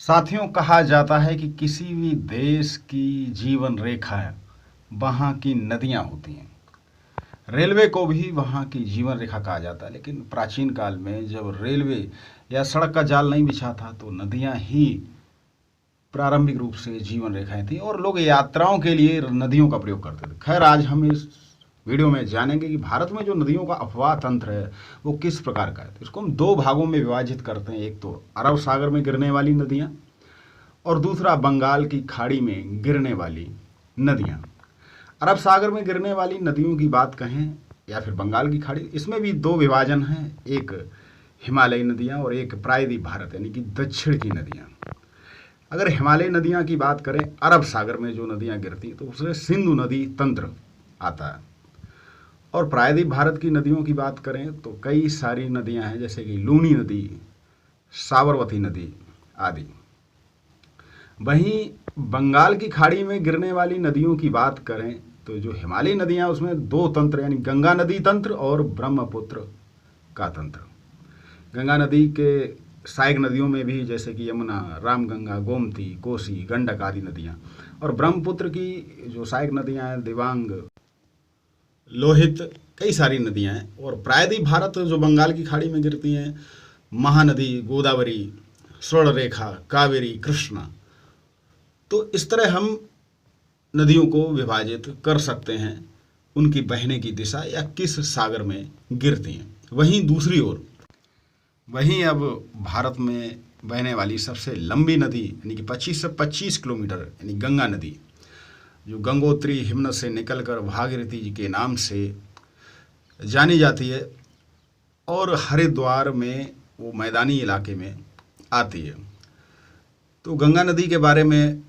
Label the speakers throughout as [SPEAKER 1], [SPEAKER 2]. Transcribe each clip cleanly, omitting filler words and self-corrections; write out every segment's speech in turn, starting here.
[SPEAKER 1] साथियों, कहा जाता है कि किसी भी देश की जीवन रेखा वहाँ की नदियाँ होती हैं। रेलवे को भी वहाँ की जीवन रेखा कहा जाता है, लेकिन प्राचीन काल में जब रेलवे या सड़क का जाल नहीं बिछा था तो नदियाँ ही प्रारंभिक रूप से जीवन रेखाएं थी और लोग यात्राओं के लिए नदियों का प्रयोग करते थे। खैर, आज हम इस वीडियो में जानेंगे कि भारत में जो नदियों का अफवाह तंत्र है वो किस प्रकार का है। तो इसको हम दो भागों में विभाजित करते हैं। एक तो अरब सागर में गिरने वाली नदियाँ और दूसरा बंगाल की खाड़ी में गिरने वाली नदियाँ। अरब सागर में गिरने वाली नदियों की बात कहें या फिर बंगाल की खाड़ी, इसमें भी दो विभाजन हैं, एक हिमालयी नदियाँ और एक प्रायद्वीप भारत यानी कि दक्षिण की नदियाँ। अगर हिमालयी नदियाँ की बात करें, अरब सागर में जो नदियाँ गिरती तो उसमें सिंधु नदी तंत्र आता है। और प्रायद्वीप भारत की नदियों की बात करें तो कई सारी नदियाँ हैं, जैसे कि लूनी नदी, साबरमती नदी आदि। वहीं बंगाल की खाड़ी में गिरने वाली नदियों की बात करें तो जो हिमालयी नदियाँ उसमें दो तंत्र यानी गंगा नदी तंत्र और ब्रह्मपुत्र का तंत्र। गंगा नदी के सहायक नदियों में भी जैसे कि यमुना, रामगंगा, गोमती, कोसी, गंडक आदि नदियाँ, और ब्रह्मपुत्र की जो सहायक नदियाँ हैं दिबांग, लोहित, कई सारी नदियाँ हैं। और प्रायद्वीप भारत जो बंगाल की खाड़ी में गिरती हैं, महानदी, गोदावरी, स्वर्णरेखा, कावेरी, कृष्णा। तो इस तरह हम नदियों को विभाजित कर सकते हैं, उनकी बहने की दिशा या किस सागर में गिरती हैं। वहीं दूसरी ओर अब भारत में बहने वाली सबसे लंबी नदी यानी कि 25 से 25 किलोमीटर यानी गंगा नदी, जो गंगोत्री हिमनद से निकलकर भागीरथी जी के नाम से जानी जाती है और हरिद्वार में वो मैदानी इलाके में आती है। तो गंगा नदी के बारे में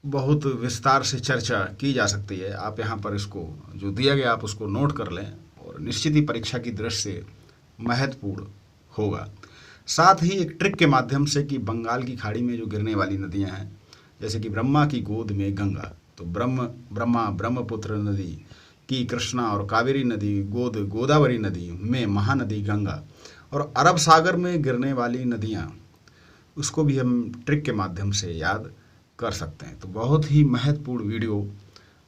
[SPEAKER 1] बहुत विस्तार से चर्चा की जा सकती है। आप यहाँ पर इसको जो दिया गया आप उसको नोट कर लें और निश्चित ही परीक्षा की दृष्टि से महत्वपूर्ण होगा। साथ ही एक ट्रिक के माध्यम से कि बंगाल की खाड़ी में जो गिरने वाली नदियाँ हैं, जैसे कि ब्रह्मा की गोद में गंगा, तो ब्रह्मपुत्र नदी की कृष्णा और कावेरी नदी गोदावरी नदी में महानदी गंगा, और अरब सागर में गिरने वाली नदियाँ उसको भी हम ट्रिक के माध्यम से याद कर सकते हैं। तो बहुत ही महत्वपूर्ण वीडियो,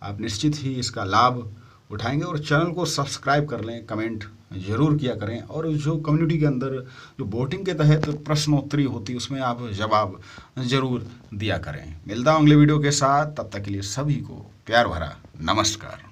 [SPEAKER 1] आप निश्चित ही इसका लाभ उठाएंगे और चैनल को सब्सक्राइब कर लें, कमेंट जरूर किया करें, और जो कम्युनिटी के अंदर जो वोटिंग के तहत प्रश्नोत्तरी होती है उसमें आप जवाब जरूर दिया करें। मिलता हूं अगले वीडियो के साथ, तब तक के लिए सभी को प्यार भरा नमस्कार।